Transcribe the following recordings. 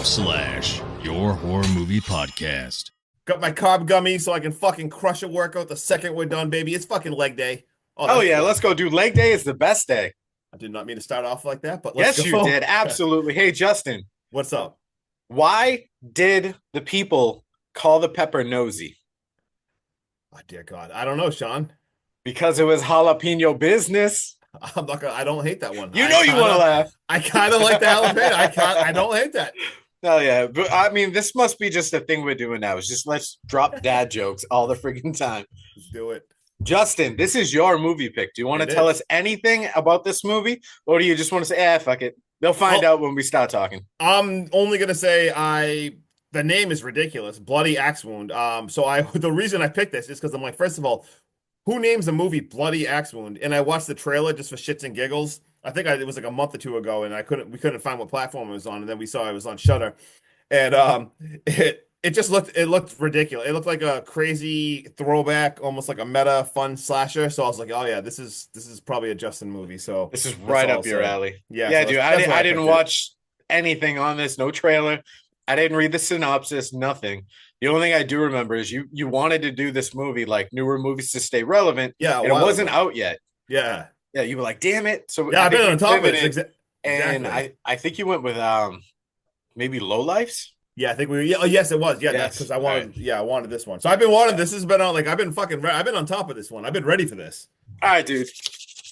yourhorrormovie.com/your horror movie podcast. Got my carb gummy so I can fucking crush a workout the second we're done, baby. It's fucking leg day. Oh yeah, let's go, dude. Leg day is the best day. I did not mean to start off like that, but let's yes, go. You did. Absolutely. Hey, Justin. What's up? Why did the people call the pepper nosy? Oh, dear God. I don't know, Sean. Because it was jalapeno business. I'm not gonna, I don't hate that one. You want to laugh. I kind of like the jalapeno. I don't hate that. Hell yeah. But I mean, this must be just a thing we're doing now. It's just let's drop dad jokes all the freaking time. Let's do it. Justin, this is your movie pick. Do you want to tell us anything about this movie? Or do you just want to say, fuck it? They'll find out when we start talking. I'm only gonna say the name is ridiculous. Bloody Axe Wound. The reason I picked this is because I'm like, first of all, who names a movie Bloody Axe Wound? And I watched the trailer just for shits and giggles. I think it was like a month or two ago, and we couldn't find what platform it was on, and then we saw it was on Shudder, and it looked ridiculous. It looked like a crazy throwback, almost like a meta fun slasher. So I was like, oh yeah, this is probably a Justin movie. So this is right up your alley. Yeah, so dude. I didn't watch anything on this, no trailer. I didn't read the synopsis, nothing. The only thing I do remember is you wanted to do this movie like newer movies to stay relevant. Yeah, and it wasn't out yet. Yeah. Yeah, you were like, damn it. So yeah, I've been on top of it. Exactly. And I think you went with maybe Lowlifes. Yeah, I think yes, it was. Yeah, yes. That's because I wanted this one. So I've been wanting this has been on I've been on top of this one. I've been ready for this. All right, dude.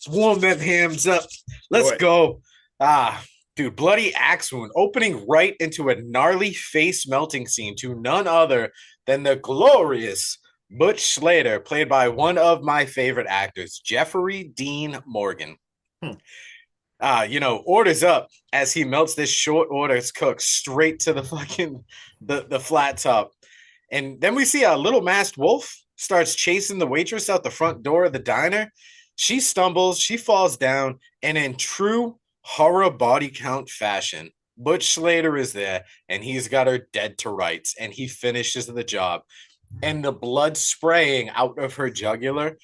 Warm them hams up. Let's go. Dude, Bloody Axe Wound opening right into a gnarly face melting scene to none other than the glorious Butch Slater, played by one of my favorite actors, Jeffrey Dean Morgan. Orders up as he melts this short order's cook straight to the fucking the flat top. And then we see a little masked wolf starts chasing the waitress out the front door of the diner. She stumbles, she falls down, and in true horror body count fashion, Butch Slater is there, and he's got her dead to rights, and he finishes the job. And the blood spraying out of her jugular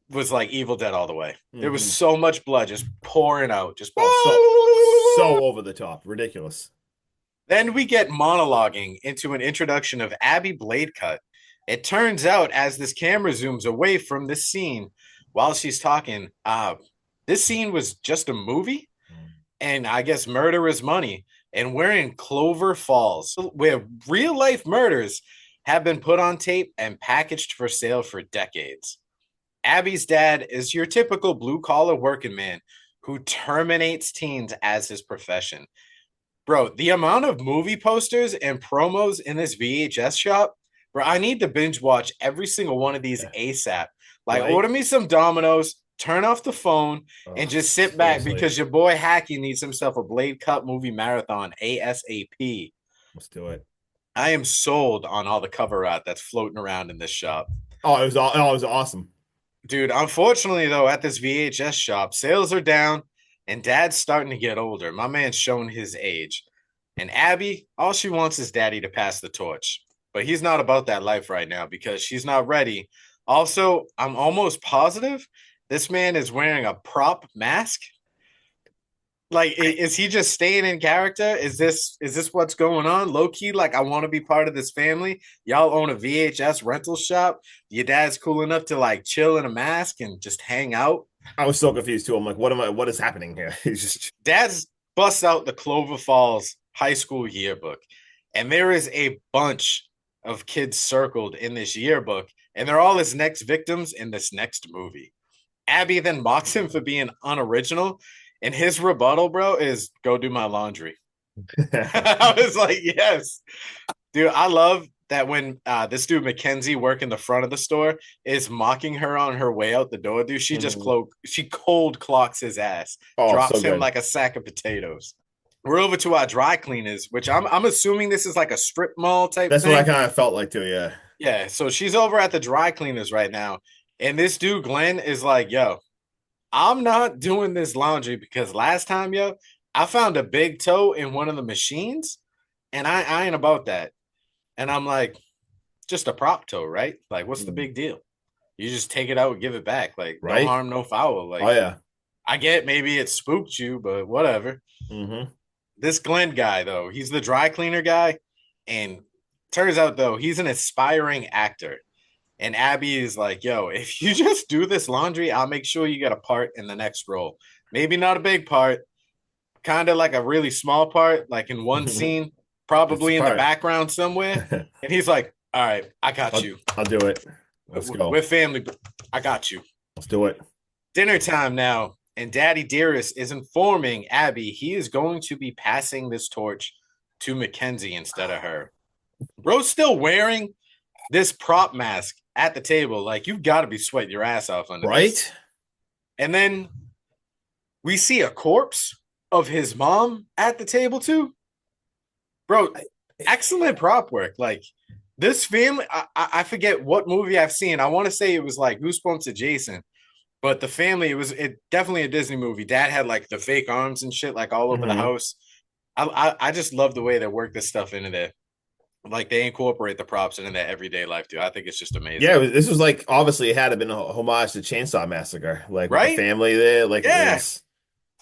was like Evil Dead all the way. There was so much blood just pouring out, just so over the top, ridiculous. Then we get monologuing into an introduction of Abby Bladecut. It turns out, as this camera zooms away from this scene while she's talking, this scene was just a movie, and I guess murder is money. And we're in Clover Falls, where real life murders have been put on tape and packaged for sale for decades. Abby's dad is your typical blue-collar working man who terminates teens as his profession. Bro, the amount of movie posters and promos in this VHS shop, bro, I need to binge watch every single one of these ASAP. Like, order me some Domino's, turn off the phone, and just sit back because your boy Hacky needs himself a Blade Cut movie marathon ASAP. Let's do it. I am sold on all the cover art that's floating around in this shop. It was awesome. Dude, unfortunately, though, at this VHS shop, sales are down, and Dad's starting to get older. My man's showing his age. And Abby, all she wants is Daddy to pass the torch. But he's not about that life right now because she's not ready. Also, I'm almost positive this man is wearing a prop mask. Like, is he just staying in character? Is this what's going on? Low key, like, I want to be part of this family. Y'all own a VHS rental shop. Your dad's cool enough to like chill in a mask and just hang out. I was so confused too. I'm like, what is happening here? Dad's busts out the Clover Falls high school yearbook, and there is a bunch of kids circled in this yearbook, and they're all his next victims in this next movie. Abby then mocks him for being unoriginal. And his rebuttal, bro, is go do my laundry. I was like, yes. Dude, I love that when this dude, Mackenzie, working the front of the store, is mocking her on her way out the door, dude. She just she cold clocks his ass. Drops him like a sack of potatoes. We're over to our dry cleaners, which I'm assuming this is like a strip mall type That's thing. What I kind of felt like too, yeah. Yeah, so she's over at the dry cleaners right now. And this dude, Glenn, is like, yo, I'm not doing this laundry because last time, yo, I found a big toe in one of the machines, and I ain't about that. And I'm like, just a prop toe, right? Like, what's the big deal? You just take it out and give it back. Like, no harm, no foul. Like, oh, yeah. I get maybe it spooked you, but whatever. this Glenn guy, though, he's the dry cleaner guy. And turns out, though, he's an aspiring actor. And Abby is like, yo, if you just do this laundry, I'll make sure you get a part in the next role. Maybe not a big part, kind of like a really small part, like in one scene, probably in the background somewhere. And he's like, all right, I got you. I'll do it. Let's go. We're family. I got you. Let's do it. Dinner time now. And Daddy Dearest is informing Abby he is going to be passing this torch to Mackenzie instead of her. Bro's still wearing this prop mask at the table. Like, you've got to be sweating your ass off under this. And then we see a corpse of his mom at the table too. Bro, excellent prop work. Like, this family, I forget what movie I've seen. I want to say it was like Goosebumps adjacent. But the family, it definitely a Disney movie. Dad had like the fake arms and shit like all over the house. I just love the way they work this stuff into there. Like, they incorporate the props into their everyday life too. I think it's just amazing. Yeah, this was like, obviously it had been a homage to Chainsaw Massacre. Like, right? With the family there. Like, yeah,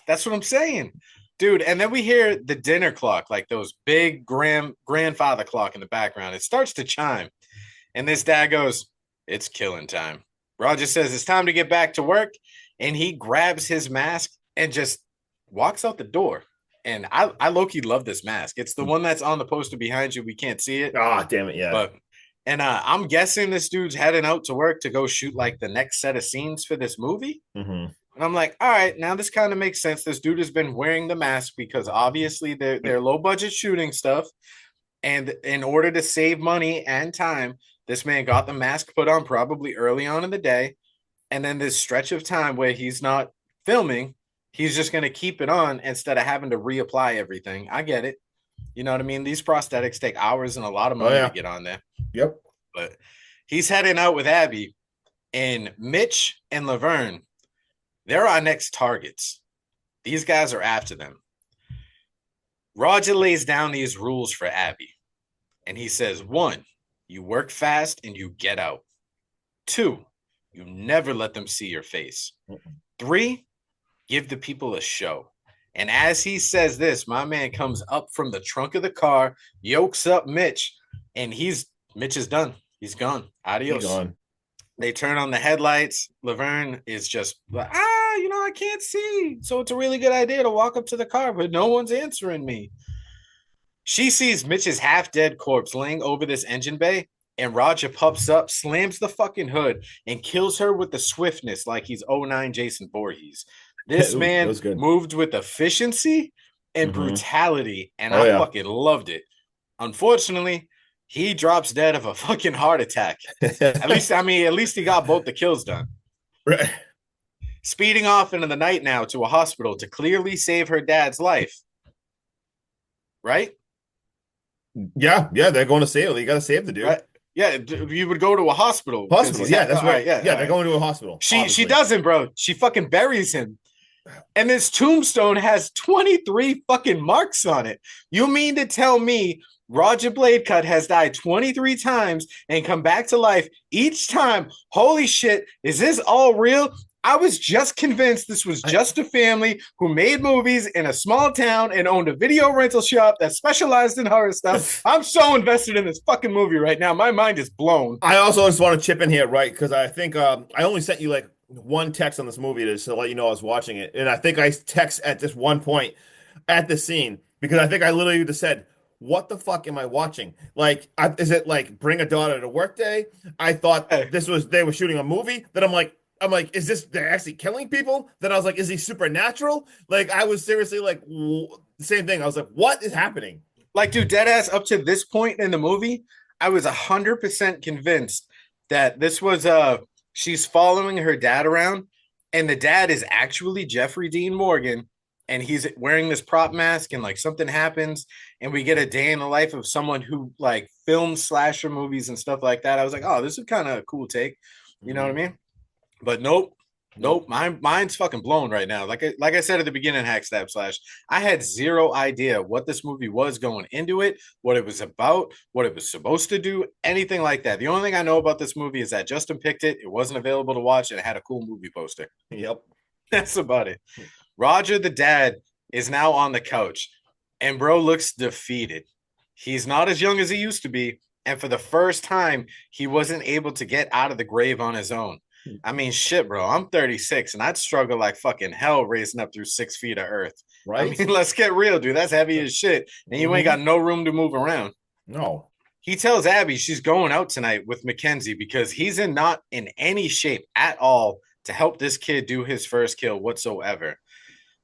that's what I'm saying. Dude, and then we hear the dinner clock, like those big grandfather clock in the background. It starts to chime. And this dad goes, it's killing time. Roger says it's time to get back to work, and he grabs his mask and just walks out the door. And I low-key love this mask. It's the one that's on the poster behind you. We can't see it. Oh, damn it, yeah. But I'm guessing this dude's heading out to work to go shoot like the next set of scenes for this movie. And I'm like, all right, now this kind of makes sense. This dude has been wearing the mask because obviously they're low-budget shooting stuff. And in order to save money and time, this man got the mask put on probably early on in the day. And then this stretch of time where he's not filming, he's just going to keep it on instead of having to reapply everything. I get it. You know what I mean? These prosthetics take hours and a lot of money to get on there. Yep. But he's heading out with Abby, and Mitch and Laverne, they're our next targets. These guys are after them. Roger lays down these rules for Abby. And he says, 1, you work fast and you get out. 2, you never let them see your face. 3, give the people a show. And as he says this, my man comes up from the trunk of the car, yokes up Mitch, and Mitch is done. He's gone. Adios. He's gone. They turn on the headlights. Laverne is just like, I can't see. So it's a really good idea to walk up to the car, but no one's answering me. She sees Mitch's half-dead corpse laying over this engine bay, and Roger pops up, slams the fucking hood, and kills her with the swiftness like he's 09 Jason Voorhees. This man moved with efficiency and brutality, and I fucking loved it. Unfortunately, he drops dead of a fucking heart attack. At least he got both the kills done. Right. Speeding off into the night now to a hospital to clearly save her dad's life. Right? Yeah, they're going to save him. You got to save the dude. Right. Yeah, you would go to a hospital. Yeah, that's right. Yeah, they're going to a hospital. She doesn't, bro. She fucking buries him. And this tombstone has 23 fucking marks on it. You mean to tell me Roger Bladecut has died 23 times and come back to life each time? Holy shit, is this all real? I was just convinced this was just a family who made movies in a small town and owned a video rental shop that specialized in horror stuff. I'm so invested in this fucking movie right now. My mind is blown. I also just want to chip in here, right? Because I think I only sent you like one text on this movie to let you know I was watching it. And I think I text at this one point at the scene because I think I literally just said, what the fuck am I watching? Like, is it like Bring a Daughter to Work Day? I thought they were shooting a movie. Then I'm like, is this, they're actually killing people? Then I was like, is he supernatural? Like, I was seriously like, the same thing. I was like, what is happening? Like, dude, deadass, up to this point in the movie, I was 100% convinced that this was, she's following her dad around, and the dad is actually Jeffrey Dean Morgan, and he's wearing this prop mask, and like something happens, and we get a day in the life of someone who like films slasher movies and stuff like that. I was like, oh, this is kind of a cool take. You know what I mean? But nope. Mine's fucking blown right now. Like I said at the beginning, Hackstab Slash, I had zero idea what this movie was going into it, what it was about, what it was supposed to do, anything like that. The only thing I know about this movie is that Justin picked it. It wasn't available to watch, and it had a cool movie poster. Yep. That's about it. Roger, the dad, is now on the couch. And bro looks defeated. He's not as young as he used to be. And for the first time, he wasn't able to get out of the grave on his own. I mean, shit, bro. I'm 36 and I'd struggle like fucking hell raising up through 6 feet of earth. Right? I mean, let's get real, dude. That's heavy as shit. And you ain't got no room to move around. No. He tells Abby she's going out tonight with Mackenzie because he's not in any shape at all to help this kid do his first kill whatsoever.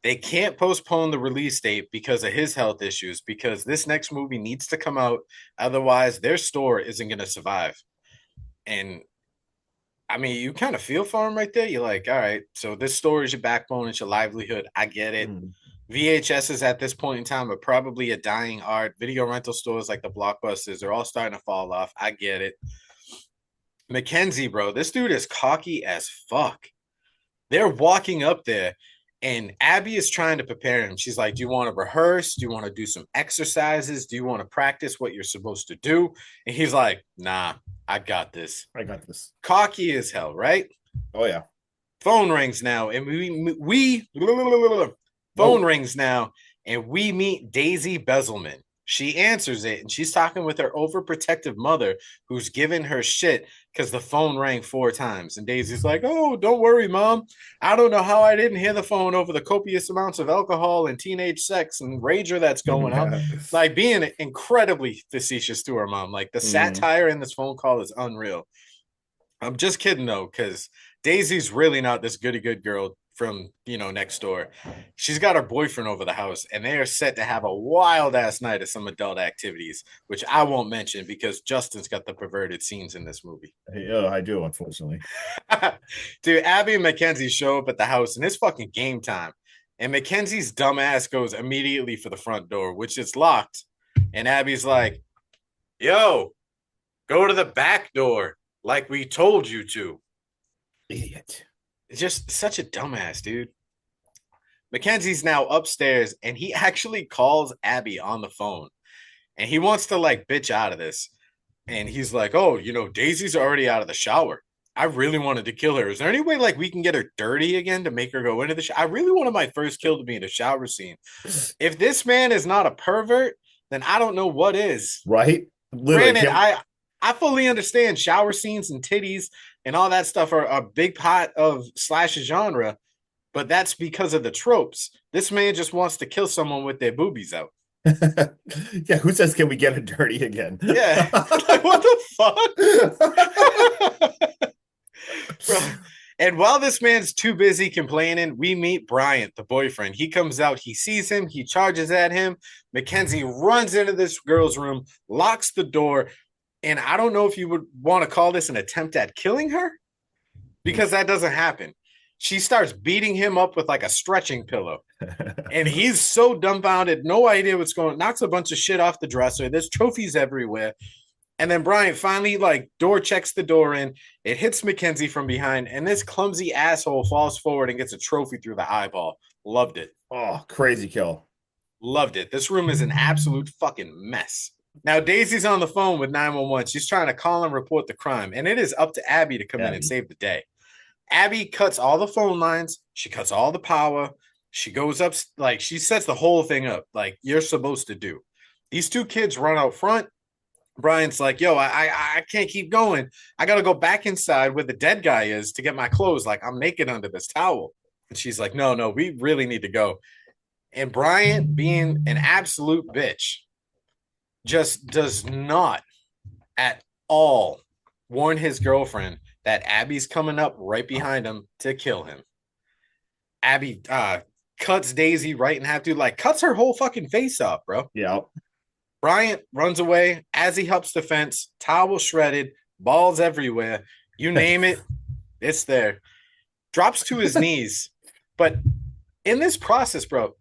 They can't postpone the release date because of his health issues, because this next movie needs to come out. Otherwise, their store isn't going to survive. And I mean, you kind of feel for him right there. You're like, all right, so this store is your backbone, it's your livelihood. I get it. VHSs at this point in time are probably a dying art. Video rental stores like the Blockbusters are all starting to fall off. I get it. Mackenzie, bro, this dude is cocky as fuck. They're walking up there and Abby is trying to prepare him. She's like, do you want to rehearse? Do you want to do some exercises? Do you want to practice what you're supposed to do? And he's like, nah, I got this. I got this. Cocky as hell, right? Oh, yeah. Phone rings now, and we phone rings now, and we meet Daisy Bezelman. She answers it, and she's talking with her overprotective mother, who's giving her shit because the phone rang 4 times. And Daisy's like, oh, don't worry, Mom. I don't know how I didn't hear the phone over the copious amounts of alcohol and teenage sex and rager that's going on. Like, being incredibly facetious to her mom. Like, the satire in this phone call is unreal. I'm just kidding, though, because Daisy's really not this goody-good girl from, next door. She's got her boyfriend over the house, and they are set to have a wild-ass night of some adult activities, which I won't mention because Justin's got the perverted scenes in this movie. Yeah, I do, unfortunately. Dude, Abby and Mackenzie show up at the house, and it's fucking game time. And Mackenzie's dumbass goes immediately for the front door, which is locked. And Abby's like, yo, go to the back door like we told you to. Idiot. It's just such a dumbass, dude. Mackenzie's now upstairs, and he actually calls Abby on the phone. And he wants to, like, bitch out of this. And he's like, oh, Daisy's already out of the shower. I really wanted to kill her. Is there any way, like, we can get her dirty again to make her go into the shower? I really wanted my first kill to be in a shower scene. If this man is not a pervert, then I don't know what is. Right? Literally, Granted, I fully understand shower scenes and titties and all that stuff are a big part of slash genre, but that's because of the tropes. This man just wants to kill someone with their boobies out. Yeah, who says can we get it dirty again? Yeah. Like, what the fuck? Bro. And while this man's too busy complaining, we meet Bryant, the boyfriend. He comes out, he sees him, he charges at him. Mackenzie runs into this girl's room, locks the door, and I don't know if you would want to call this an attempt at killing her, because that doesn't happen. She starts beating him up with like a stretching pillow. And he's so dumbfounded, no idea what's going on, knocks a bunch of shit off the dresser. There's trophies everywhere. And then Bryant finally, like, door checks the door in. It hits Mackenzie from behind, and this clumsy asshole falls forward and gets a trophy through the eyeball. Loved it. Oh, crazy kill. Loved it. This room is an absolute fucking mess. Now, Daisy's on the phone with 911. She's trying to call and report the crime, and it is up to Abby to come in and save the day. Abby cuts all the phone lines. She cuts all the power. She goes up, like, she sets the whole thing up like you're supposed to do. These 2 kids run out front. Brian's like, yo, I can't keep going. I got to go back inside where the dead guy is to get my clothes. Like, I'm naked under this towel. And she's like, no, we really need to go. And Brian, being an absolute bitch, just does not at all warn his girlfriend that Abby's coming up right behind him to kill him. Abby cuts Daisy right in half, dude. Like, cuts her whole fucking face off, bro. Yeah. Bryant runs away as he helps the fence, towel shredded, balls everywhere. You name it, it's there. Drops to his knees. But in this process, bro,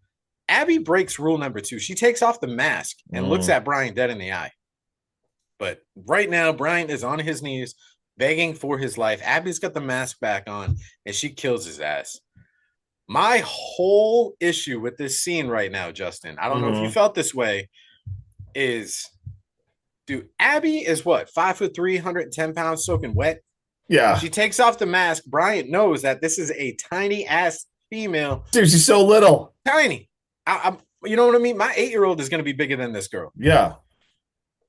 Abby breaks rule number 2. She takes off the mask and looks at Bryant dead in the eye. But right now, Bryant is on his knees, begging for his life. Abby's got the mask back on, and she kills his ass. My whole issue with this scene right now, Justin, I don't know if you felt this way, is, dude, Abby is what, 5'3", 110 pounds, soaking wet? Yeah. She takes off the mask. Bryant knows that this is a tiny ass female. Dude, she's so little. Tiny. I'm You know what I mean? My 8-year-old is going to be bigger than this girl. Yeah.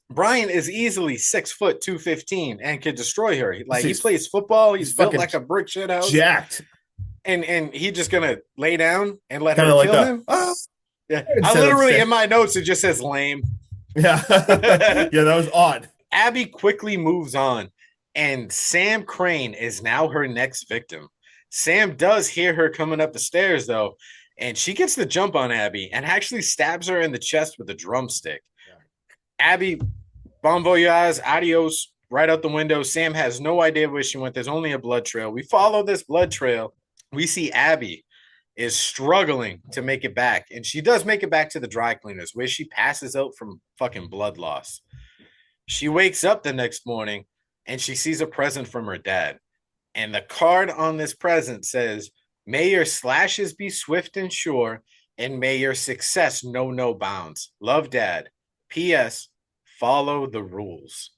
Brian is easily 6 foot 215 and could destroy her. Like he He's- plays football. He's he's built fucking like a brick shit house. Jacked. And he just gonna lay down and let Kind her of like kill that. him. Ah. Yeah. I Instead of literally saying- in my notes it just says lame. Yeah. Yeah, that was odd. Abby quickly moves on, and Sam Crane is now her next victim. Sam does hear her coming up the stairs though, and she gets the jump on Abby and actually stabs her in the chest with a drumstick. Abby, bon voyage, adios, right out the window. Sam has no idea where she went. There's only a blood trail. We follow this blood trail. We see Abby is struggling to make it back. And she does make it back to the dry cleaners where she passes out from fucking blood loss. She wakes up the next morning and she sees a present from her dad. And the card on this present says, "May your slashes be swift and sure, and may your success know no bounds. Love, Dad. P.S. Follow the rules."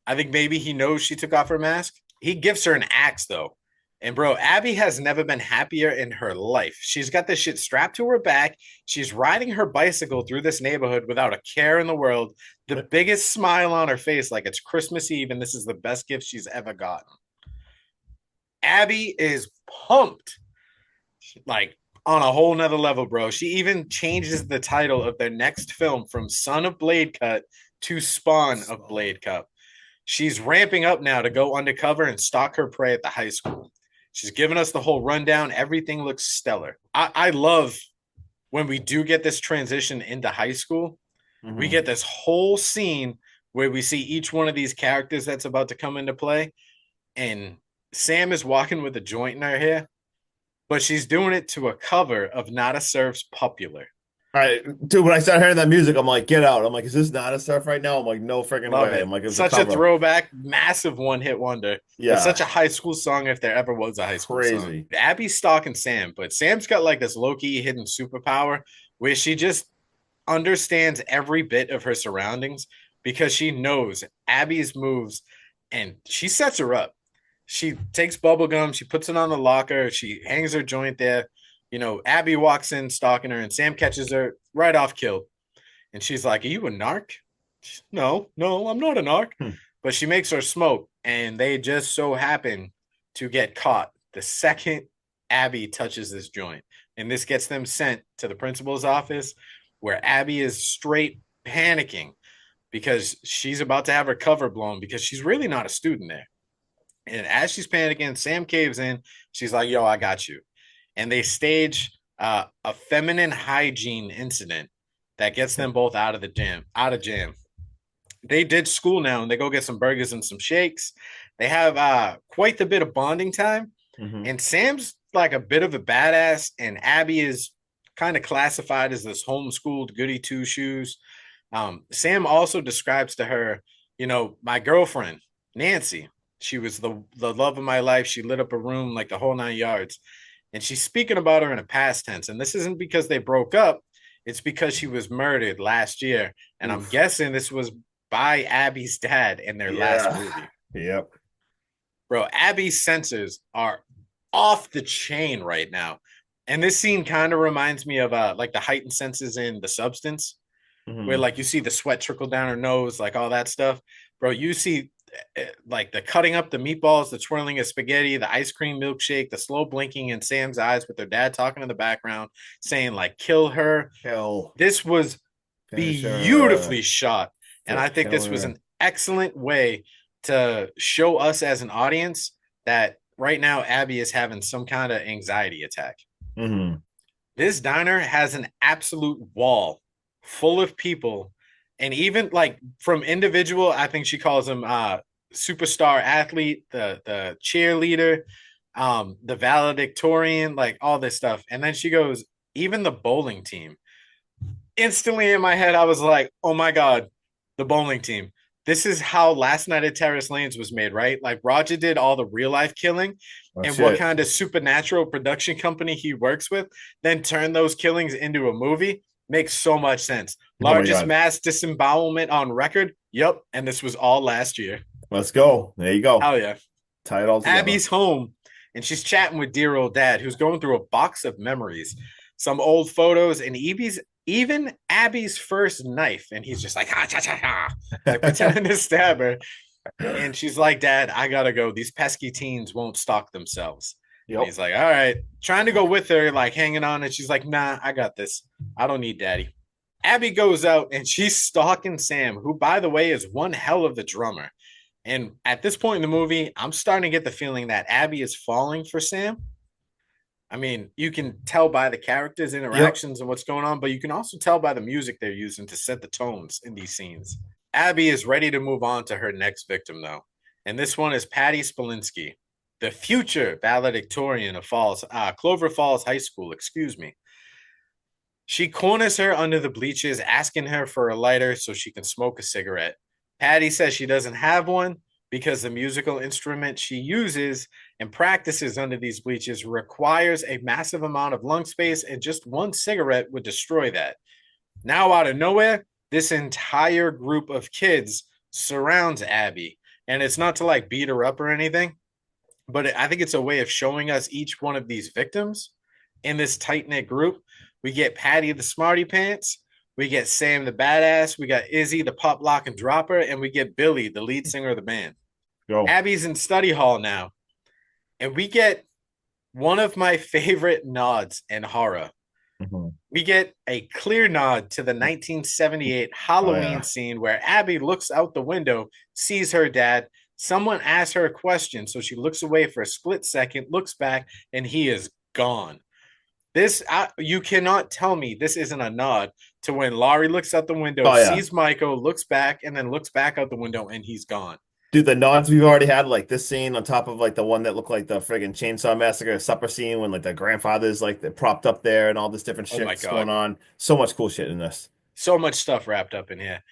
I think maybe he knows she took off her mask. He gives her an axe, though. And, bro, Abby has never been happier in her life. She's got this shit strapped to her back. She's riding her bicycle through this neighborhood without a care in the world. The biggest smile on her face, like it's Christmas Eve, and this is the best gift she's ever gotten. Abby is pumped. Like, on a whole nother level, bro. She even changes the title of their next film from Son of Blade Cut to Spawn of Blade Cut. She's ramping up now to go undercover and stalk her prey at the high school. She's giving us the whole rundown. Everything looks stellar. I love when we do get this transition into high school. Mm-hmm. We get this whole scene where we see each one of these characters that's about to come into play. And Sam is walking with a joint in her hair, but she's doing it to a cover of Nada Surf's Popular. All right, dude, when I started hearing that music, I'm like, get out. I'm like, is this not a surf right now? I'm like, no freaking Love way. it. I'm like, it's Such a a cover. throwback, massive one-hit wonder. Yeah. It's such a high school song if there ever was a high school Crazy. song. Abby's stalking Sam, but Sam's got like this low-key hidden superpower where she just understands every bit of her surroundings because she knows Abby's moves and she sets her up. She takes bubble gum, she puts it on the locker, she hangs her joint there. You know, Abby walks in stalking her and Sam catches her right off kill. And she's like, "Are you a narc?" No, I'm not a narc. But she makes her smoke and they just so happen to get caught the second Abby touches this joint. And this gets them sent to the principal's office where Abby is straight panicking because she's about to have her cover blown because she's really not a student there. And as she's panicking, Sam caves in. She's like, "Yo, I got you." And they stage a feminine hygiene incident that gets them both out of jam. They did school now and they go get some burgers and some shakes. They have quite the bit of bonding time. Mm-hmm. And Sam's like a bit of a badass, and Abby is kind of classified as this homeschooled goody two shoes. Sam also describes to her, you know, my girlfriend, Nancy. She was the love of my life. She lit up a room like the whole 9 yards. And she's speaking about her in a past tense. And this isn't because they broke up. It's because she was murdered last year. And I'm guessing this was by Abby's dad in their last movie. Yep. Bro, Abby's senses are off the chain right now. And this scene kind of reminds me of like the heightened senses in The Substance, where like you see the sweat trickle down her nose, like all that stuff. Bro, you see like the cutting up the meatballs, the twirling of spaghetti, the ice cream milkshake, the slow blinking in Sam's eyes with their dad talking in the background, saying like, "Kill her." Hell. This was beautifully shot. And I think this was an excellent way to show us as an audience that right now Abby is having some kind of anxiety attack. Mm-hmm. This diner has an absolute wall full of people. And even like from individual, I think she calls them superstar athlete, the cheerleader, the valedictorian, like all this stuff. And then she goes, even the bowling team. Instantly in my head, I was like, oh my God, the bowling team. This is how Last Night at Terrace Lanes was made, right? Like Roger did all the real life killing and what kind of supernatural production company he works with, then turn those killings into a movie. Makes so much sense. Largest mass disembowelment on record. Yep. And this was all last year. Let's go. There you go. Hell yeah. Tie it all together. Abby's home and she's chatting with dear old dad who's going through a box of memories, some old photos. And even Abby's first knife, and he's just like, ha, cha, cha, ha, like pretending to stab her. And she's like, Dad, I gotta go. These pesky teens won't stalk themselves. And Yep. he's like, all right, trying to go with her, like hanging on. And she's like, nah, I got this. I don't need daddy. Abby goes out and she's stalking Sam, who, by the way, is one hell of a drummer. And at this point in the movie, I'm starting to get the feeling that Abby is falling for Sam. I mean, you can tell by the characters' interactions and what's going on, but you can also tell by the music they're using to set the tones in these scenes. Abby is ready to move on to her next victim, though. And this one is Patty Spolinsky, the future valedictorian of Clover Falls High School, excuse me. She corners her under the bleachers, asking her for a lighter so she can smoke a cigarette. Patty says she doesn't have one because the musical instrument she uses and practices under these bleachers requires a massive amount of lung space, and just one cigarette would destroy that. Now, out of nowhere, this entire group of kids surrounds Abby. And it's not to like beat her up or anything, but I think it's a way of showing us each one of these victims in this tight-knit group. We get Patty the smarty pants, we get Sam the badass, we got Izzy the pop lock and dropper, and we get Billy, the lead singer of the band. Go. Abby's in study hall now, and we get one of my favorite nods in horror. Mm-hmm. We get a clear nod to the 1978 Halloween scene where Abby looks out the window, sees her dad. Someone asks her a question, so she looks away for a split second, looks back, and he is gone. This, you cannot tell me this isn't a nod to when Laurie looks out the window, sees Michael, looks back, and then looks back out the window, and he's gone. Dude, the nods we've already had, like this scene on top of like the one that looked like the friggin' Chainsaw Massacre supper scene when like the grandfather's like they're propped up there and all this different shit that's going on. So much cool shit in this. So much stuff wrapped up in here.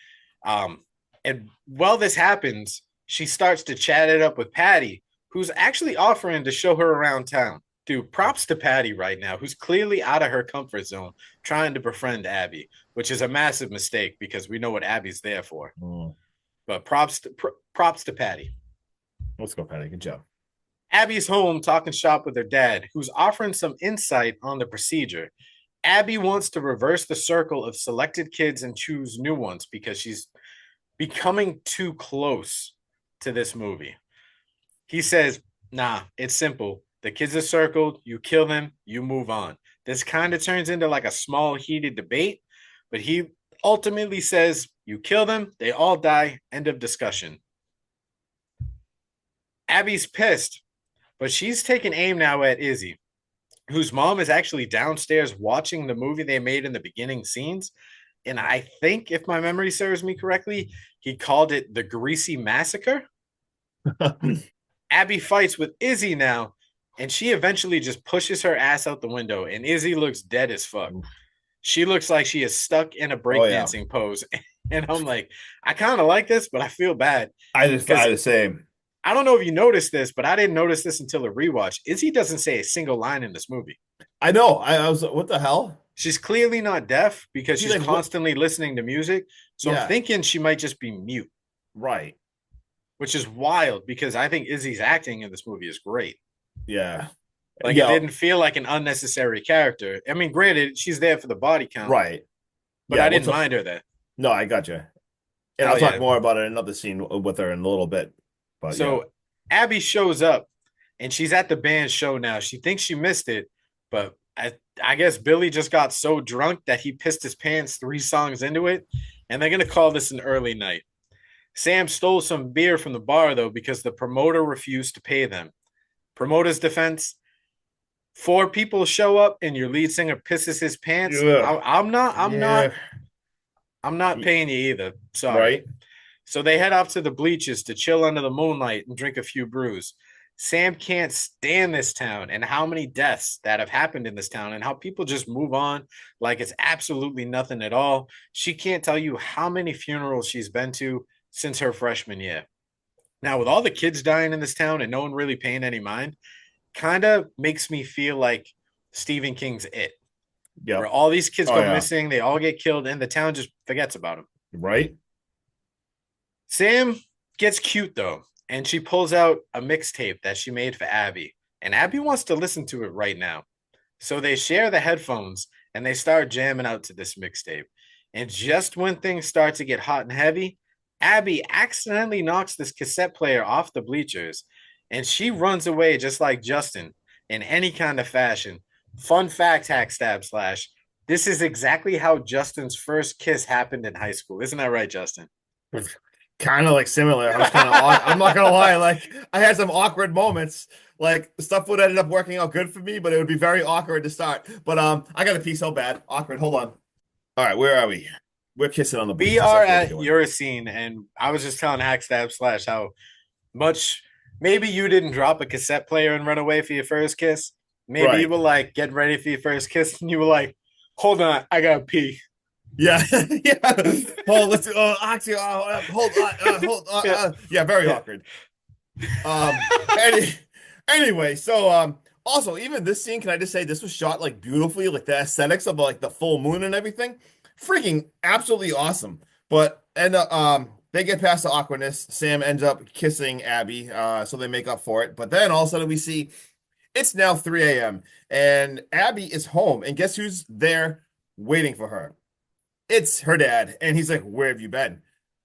And while this happens, she starts to chat it up with Patty, who's actually offering to show her around town. Dude, props to Patty right now, who's clearly out of her comfort zone, trying to befriend Abby, which is a massive mistake because we know what Abby's there for. But props to Patty. Let's go, Patty. Good job. Abby's home talking shop with her dad, who's offering some insight on the procedure. Abby wants to reverse the circle of selected kids and choose new ones because she's becoming too close to this movie. He says, nah, it's simple. The kids are circled, you kill them, you move on. This kind of turns into like a small heated debate, but he ultimately says, you kill them, they all die, end of discussion. Abby's pissed, but she's taking aim now at Izzy, whose mom is actually downstairs watching the movie they made in the beginning scenes. And I think, if my memory serves me correctly, he called it the Greasy Massacre. Abby fights with Izzy now, and she eventually just pushes her ass out the window, and Izzy looks dead as fuck. She looks like she is stuck in a breakdancing pose. And I'm like, I kind of like this, but I feel bad. I just feel the same. I don't know if you noticed this, but I didn't notice this until a rewatch. Izzy doesn't say a single line in this movie. I know. I was what the hell? She's clearly not deaf because she's like, constantly listening to music. So I'm thinking she might just be mute. Right. Which is wild because I think Izzy's acting in this movie is great. Yeah. Like it didn't feel like an unnecessary character. I mean, granted, she's there for the body count. Right. But I didn't mind her there. No, I got you. And I'll talk more about it in another scene with her in a little bit. But so Abby shows up and she's at the band show now. She thinks she missed it, but I guess Billy just got so drunk that he pissed his pants 3 songs into it, and they're going to call this an early night. Sam stole some beer from the bar, though, because the promoter refused to pay them. Promoter's defense, 4 people show up and your lead singer pisses his pants. I'm not paying you either. Sorry. Right. So they head off to the bleachers to chill under the moonlight and drink a few brews. Sam can't stand this town and how many deaths that have happened in this town and how people just move on like it's absolutely nothing at all. She can't tell you how many funerals she's been to since her freshman year. Now, with all the kids dying in this town and no one really paying any mind, kind of makes me feel like Stephen King's It. Yeah. Where all these kids go missing, they all get killed, and the town just forgets about them. Right. Sam gets cute, though, and she pulls out a mixtape that she made for Abby. And Abby wants to listen to it right now. So they share the headphones, and they start jamming out to this mixtape. And just when things start to get hot and heavy, Abby accidentally knocks this cassette player off the bleachers, and she runs away just like Justin in any kind of fashion. Fun fact, hack stab slash. This is exactly how Justin's first kiss happened in high school. Isn't that right, Justin? Kind of like similar. I was kind of I'm not gonna lie, like I had some awkward moments. Like stuff would end up working out good for me, but it would be very awkward to start. But I got a pee so bad. Awkward. Hold on. All right, where are we? We're kissing on the We bleachers. are That's what we're at doing. your scene, and I was just telling Hackstab Slash how much maybe you didn't drop a cassette player and run away for your first kiss. Maybe Right. you were like getting ready for your first kiss, and you were like, "Hold on, I gotta pee." Yeah, yeah. Hold, let's actually, hold on. Yeah, very Yeah. awkward. Any, anyway, so also even this scene, can I just say this was shot like beautifully, like the aesthetics of like the full moon and everything, freaking absolutely awesome. But they get past the awkwardness. Sam ends up kissing Abby, so they make up for it. But then all of a sudden we see it's now 3 a.m. and Abby is home, and guess who's there waiting for her? It's her dad, and he's like, "Where have you been?"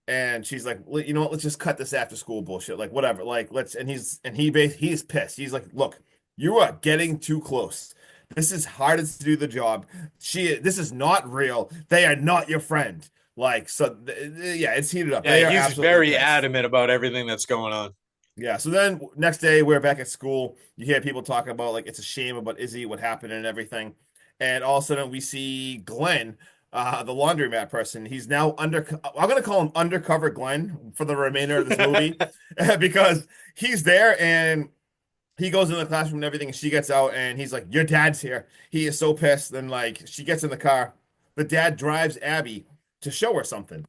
And she's like, "You know what? Let's just cut this after school bullshit. Like whatever. Like let's." And he's pissed. He's like, "Look, you are getting too close. This is hard to do the job. This is not real. They are not your friend." Like so, yeah, it's heated up. They Yeah, are he's absolutely very pissed. adamant about everything that's going on. Yeah. So then next day we're back at school. You hear people talking about like it's a shame about Izzy, what happened and everything. And all of a sudden we see Glenn, the laundromat person. He's now I'm gonna call him undercover Glenn for the remainder of this movie because he's there and he goes in the classroom and everything, and she gets out and he's like, "Your dad's here." He is so pissed. Then like she gets in the car. The dad drives Abby to show her something.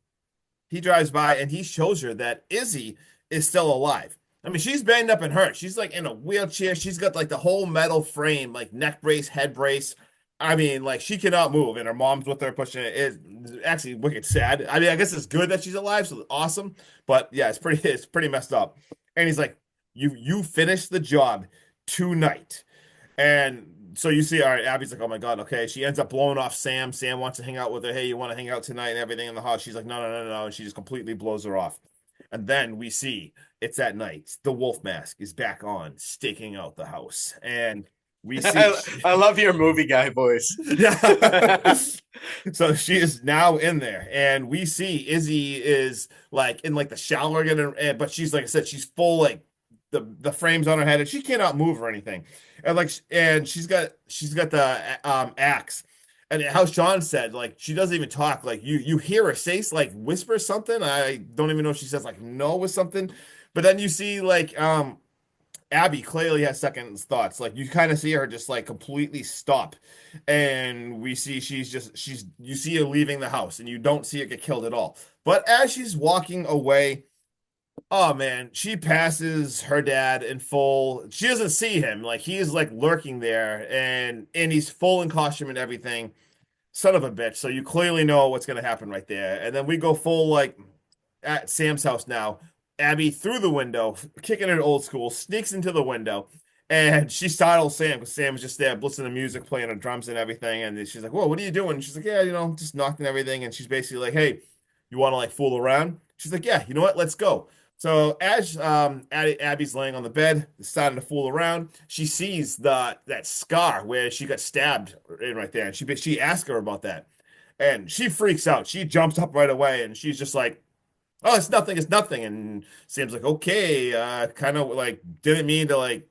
He drives by and he shows her that Izzy is still alive. I mean, she's banged up and hurt. She's like in a wheelchair. She's got like the whole metal frame, like neck brace, head brace. I mean, like she cannot move, and her mom's with her pushing it. It's actually wicked sad. I mean, I guess it's good that she's alive, so awesome. But yeah, it's pretty messed up. And he's like, "You finished the job tonight." And so you see, all right, Abby's like, "Oh my God, okay." She ends up blowing off Sam. Sam wants to hang out with her. "Hey, you want to hang out tonight and everything in the house?" She's like, "No, no, no, no." And she just completely blows her off. And then we see it's at night. The wolf mask is back on, staking out the house. And we see I love your movie guy voice. yeah. So she is now in there, and we see Izzy is like in like the shower again, but she's like I said, she's full like the frames on her head, and she cannot move or anything, and like and she's got the axe, and how Sean said like she doesn't even talk, like you hear her say like whisper something. I don't even know if she says like no with something, but then you see like Abby clearly has second thoughts. Like you kind of see her just like completely stop. And we see you see her leaving the house and you don't see her get killed at all. But as she's walking away, oh man, she passes her dad in full. She doesn't see him. Like he is like lurking there and he's full in costume and everything. Son of a bitch. So you clearly know what's gonna happen right there. And then we go full like at Sam's house now. Abby through the window, kicking it old school, sneaks into the window, and she startles Sam because Sam was just there listening to music, playing the drums and everything. And she's like, "Whoa, what are you doing?" And she's like, "Yeah, just knocking everything." And she's basically like, "Hey, you want to like fool around?" She's like, "Yeah, you know what? Let's go." So as Abby's laying on the bed, starting to fool around, she sees that scar where she got stabbed in right there, and she asks her about that, and she freaks out. She jumps up right away, and she's just like, "Oh, it's nothing, it's nothing." And Sam's like, "Okay, kind of like didn't mean to like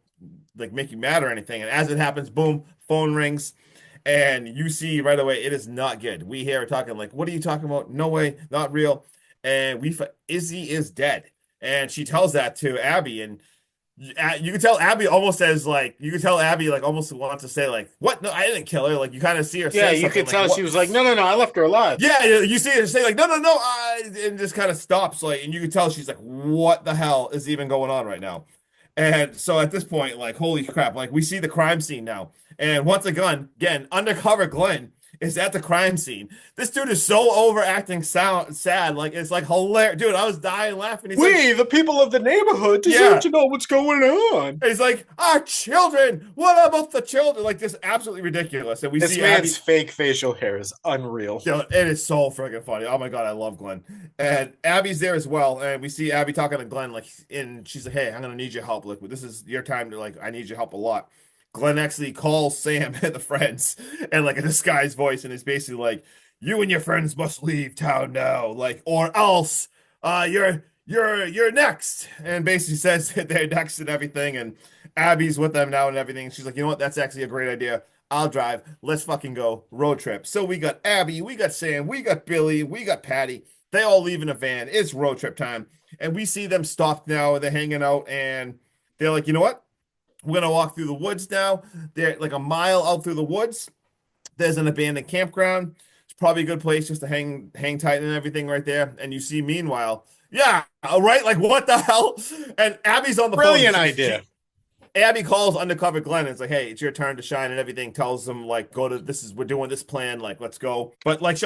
make you mad or anything." And as it happens, boom, phone rings, and you see right away it is not good. We hear her talking like, "What are you talking about? No way, not real." And Izzy is dead, and she tells that to Abby, and you can tell Abby almost as like you can tell Abby like almost wants to say like, "What? No, I didn't kill her." Like you kind of see her. Yeah, say you something could like, tell "What?" she was like, "No, no, no, I left her alive." Yeah, you see her say like, "No, no, no," and just kind of stops, like, and you can tell she's like, "What the hell is even going on right now?" And so at this point, like, holy crap, like we see the crime scene now, and once again, undercover Glenn is at the crime scene. This dude is so overacting sad. Like, it's like hilarious. Dude, I was dying laughing. He's like, The people of the neighborhood, deserve to know what's going on. he's like, our children. What about the children? Like, just absolutely ridiculous. And we This see man's Abby. fake facial hair is unreal. Dude, it is so freaking funny. Oh my God, I love Glenn. And Abby's there as well. And we see Abby talking to Glenn, like, and she's like, hey, I'm gonna need your help. Like, this is your time to, like, I need your help a lot. Glenn actually calls Sam and the friends and like a disguised voice, and is basically like, you and your friends must leave town now, like, or else you're next. And basically says that they're next and everything, and Abby's with them now and everything. She's like, you know what? That's actually a great idea. I'll drive. Let's fucking go. Road trip. So we got Abby, we got Sam, we got Billy, we got Patty. They all leave in a van. It's road trip time. And we see them stopped now. They're hanging out, and they're like, you know what? We're gonna walk through the woods now. They're like a mile out through the woods. There's an abandoned campground. It's probably a good place just to hang tight and everything right there. And you see, meanwhile, yeah, right, like what the hell? And Abby's on the Brilliant phone. idea. Abby calls undercover Glenn and it's like, hey, it's your turn to shine and everything. Tells them like, go to we're doing this plan, like let's go. But like,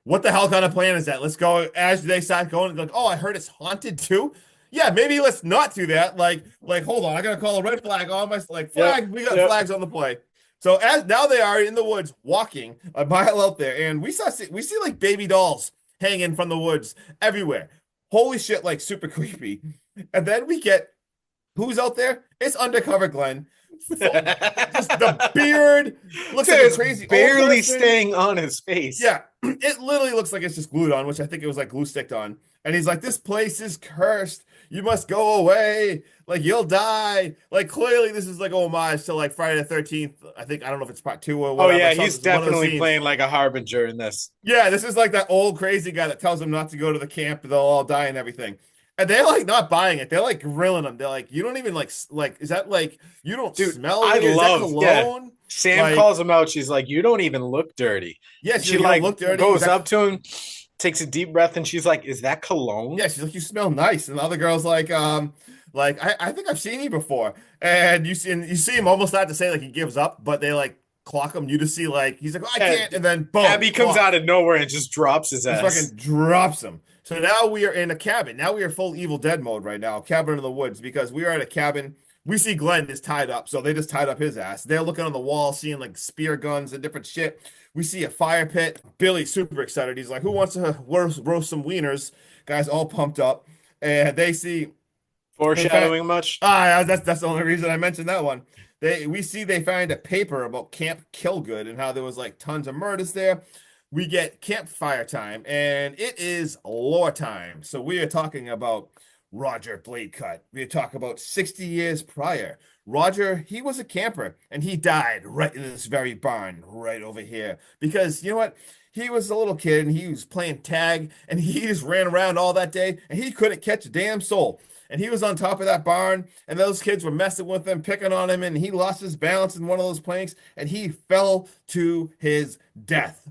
what the hell kind of plan is that? Let's go. As they start going, like, oh, I heard it's haunted too. Yeah, maybe let's not do that. Like, hold on, I gotta call a red flag on my flag. Yep, We got yep. flags on the play. So as now they are in the woods walking a mile out there, and we see like baby dolls hanging from the woods everywhere. Holy shit, like super creepy. And then we get who's out there? It's undercover Glenn. Just the beard looks like a It's crazy old barely person. staying on his face. Yeah, it literally looks like it's just glued on, which I think it was like glue sticked on. And he's like, this place is cursed. You must go away. Like, you'll die. Like, clearly, this is like a homage to like Friday the 13th. I don't know if it's part 2 or Oh whatever. yeah, I saw he's this- one of those definitely scenes. playing like a harbinger in this. Yeah, this is like that old crazy guy that tells them not to go to the camp. They'll all die and everything. And they're like not buying it. They're like grilling him. They're like, you don't even like, is that like, you don't Dude, smell I it? Is love- that yeah. cologne? Sam Like- calls him out. She's like, "You don't even look dirty." Yeah, She like, like look dirty. goes Is that- up to him, takes a deep breath, and she's like, "Is that cologne?" Yeah, she's like, you smell nice. And the other girl's like, I think I've seen you before. And you see him almost start to say like he gives up, but they like clock him. You just see like he's like, oh, I Yeah, can't, and then boom, Abby comes clock. out of nowhere and just drops his Just ass. fucking drops him. So now we are in a cabin. Now we are full Evil Dead mode right now. Cabin in the woods, because we are at a cabin. We see Glenn is tied up, so they just tied up his ass. They're looking on the wall, seeing like spear guns and different shit. We see a fire pit. Billy's super excited. He's like, "Who wants to roast some wieners?" Guys, all pumped up, and they see. Foreshadowing much? That's the only reason I mentioned that one. We see they find a paper about Camp Kilgood and how there was like tons of murders there. We get campfire time, and it is lore time. So we are talking about Roger Bladecut. We are talking about 60 years prior. Roger, he was a camper, and he died right in this very barn right over here. Because you know what? He was a little kid, and he was playing tag, and he just ran around all that day, and he couldn't catch a damn soul. And he was on top of that barn, and those kids were messing with him, picking on him, and he lost his balance in one of those planks, and he fell to his death.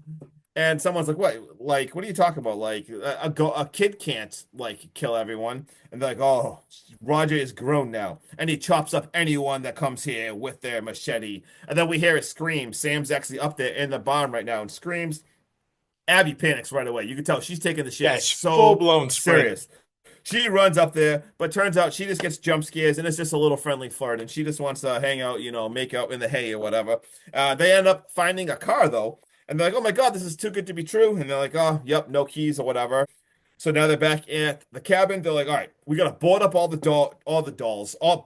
And someone's like, "What? Like, what are you talking about? Like, a kid can't like kill everyone." And they're like, "Oh, Roger is grown now, and he chops up anyone that comes here with their machete." And then we hear a scream. Sam's actually up there in the barn right now and screams. Abby panics right away. You can tell she's taking the shit Yeah, so full-blown sprint. serious. She runs up there, but turns out she just gets jump scares, and it's just a little friendly flirt, and she just wants to hang out, make out in the hay or whatever. They end up finding a car though. And they're like, "Oh my God, this is too good to be true." And they're like, "Oh, yep, no keys or whatever." So now they're back at the cabin. They're like, "All right, we gotta board up all the dolls,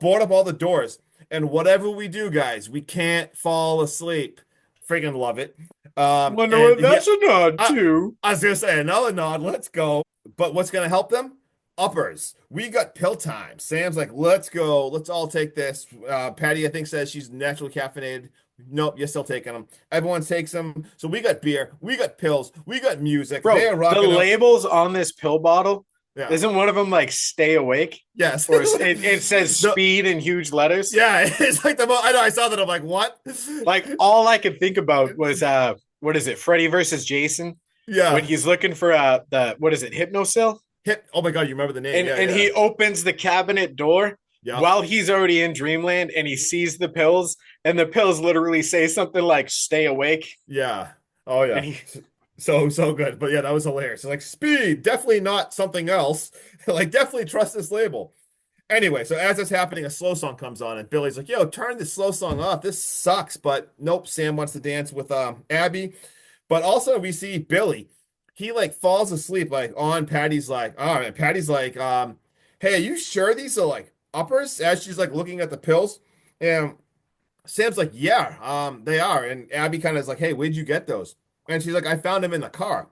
board up all the doors, and whatever we do, guys, we can't fall asleep." Friggin' love it. Wonder and what that's a nod to. I was gonna say another nod. Let's go. But what's gonna help them? Uppers. We got pill time. Sam's like, "Let's go. Let's all take this." Patty, I think, says she's naturally caffeinated. Nope, you're still taking them. Everyone takes them. So we got beer, we got pills, we got music. Bro, They're the rocking out. labels on this pill bottle, Yeah. isn't one of them like "Stay Awake"? Yes. Or it says No. "Speed" in huge letters. Yeah, it's like I know. I saw that. I'm like, what? Like all I could think about was what is it? Freddy versus Jason Yeah. when he's looking for the what is it? Hypnocil, Oh my God, you remember the name? and he opens the cabinet door. Yeah. While he's already in dreamland and he sees the pills, and the pills literally say something like "Stay awake." Yeah. Oh And yeah. he, So good. But yeah, that was hilarious. Like speed, definitely not something else. Like definitely trust this label. Anyway, so as that's happening, a slow song comes on, and Billy's like, "Yo, turn this slow song off. This sucks." But nope, Sam wants to dance with Abby. But also we see Billy. He like falls asleep like on Patty's like, oh, and Patty's like, hey, are you sure these are like uppers? As she's like looking at the pills. And Sam's like, yeah, they are. And Abby kind of is like, hey, where'd you get those? And she's like, I found them in the car.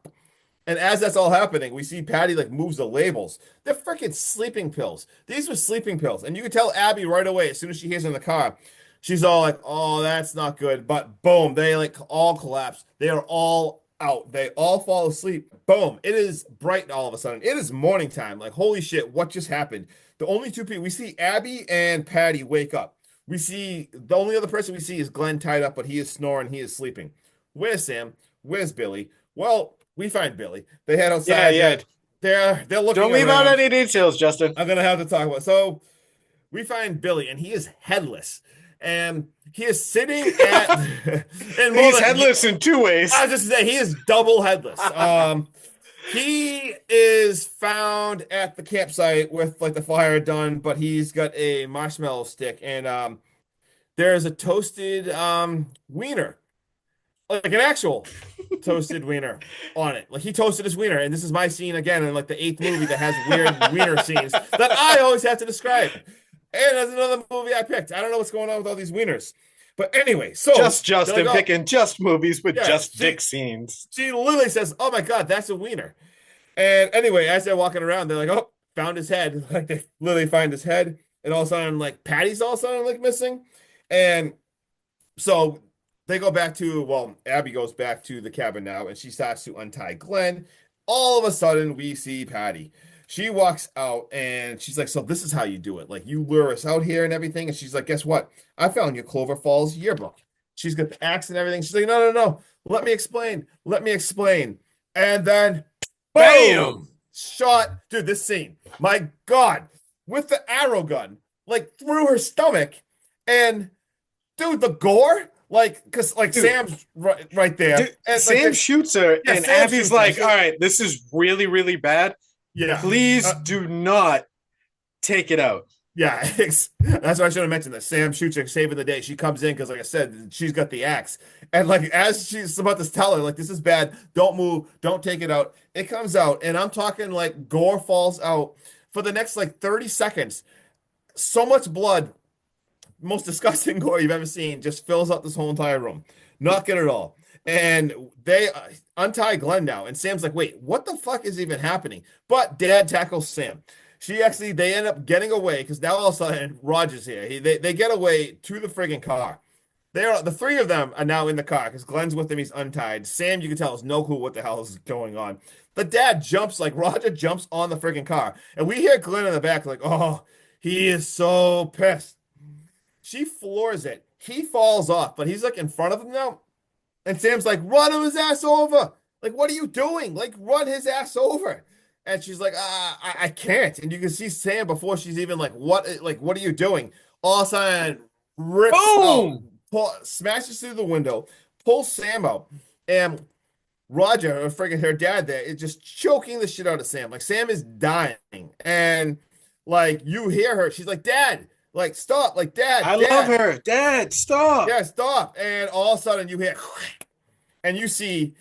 And as that's all happening, we see Patty like moves the labels. They're freaking sleeping pills. These were sleeping pills. And you can tell Abby right away as soon as she hears in the car. She's all like, oh, that's not good. But boom, they like all collapse. They are all out. They all fall asleep. Boom. It is bright all of a sudden. It is morning time. Like, holy shit, what just happened? The only two people we see Abby and Patty wake up. We see the only other person we see is Glenn tied up, but he is snoring. He is sleeping. Where's Sam? Where's Billy? Well, we find Billy. They head outside. yeah. They're looking Don't leave out around. any details, Justin. I'm gonna have to talk about. So we find Billy, and he is headless, and he is sitting at. and more He's than- headless in two ways. I was just say he is double headless. He is found at the campsite with like the fire done, but he's got a marshmallow stick, and there's a toasted wiener, like an actual toasted wiener on it. Like he toasted his wiener, and this is my scene again in like the 8th movie that has weird wiener scenes that I always have to describe. And that's another movie I picked. I don't know what's going on with all these wieners. But anyway, so Just Justin like, oh, picking just movies with Yeah, just she- dick scenes. she literally says, "Oh my God, that's a wiener." And anyway, as they're walking around, they're like, "Oh, found his head." Like they literally find his head, and all of a sudden, like Patty's all of a sudden like missing, and so they go back to Abby goes back to the cabin now, and she starts to untie Glenn. All of a sudden, we see Patty. She walks out and she's like, "So this is how you do it? Like you lure us out here and everything?" And she's like, "Guess what? I found your Clover Falls yearbook." She's got the axe and everything. She's like, "No, no, no. Let me explain. Let me explain." And then, Bam! shot, dude. This scene, my God, with the arrow gun, like through her stomach, and dude, the gore, like, because like Dude. Sam's right there. Dude, And, Sam like, shoots her, Yeah, and Sam Abby's shoots her. like, all right, this is really, really bad. yeah, Please Uh, do not take it out. yeah. That's why I should have mentioned that. Sam shoots her, saving the day. She comes in because, like I said, she's got the axe, and like as she's about to tell her, like, this is bad. Don't move. Don't take it out. It comes out, and I'm talking like gore falls out for the next like 30 seconds. So much blood, most disgusting gore you've ever seen, just fills up this whole entire room. Not good at all. And they untie Glenn now, and Sam's like, "Wait, what the fuck is even happening?" But Dad tackles Sam. They end up getting away because now all of a sudden Roger's here. They get away to the friggin' car. The three of them are now in the car because Glenn's with them. He's untied. Sam, you can tell, has no clue what the hell is going on. The dad jumps, like Roger jumps on the friggin' car, and we hear Glenn in the back, like, "Oh, he is so pissed." She floors it. He falls off, but he's like in front of him now. And Sam's like, "Run his ass over. Like, what are you doing? Like, run his ass over." And she's like, I can't. And you can see Sam before she's even like, what are you doing? All of a sudden, rips out, smashes through the window, pulls Sam out. And Roger, or friggin' her dad there, is just choking the shit out of Sam. Like, Sam is dying. And like, you hear her. She's like, "Dad, like, stop. Like, Dad, I Dad. love her. Dad, stop. Yeah, stop." And all of a sudden you hear, and you see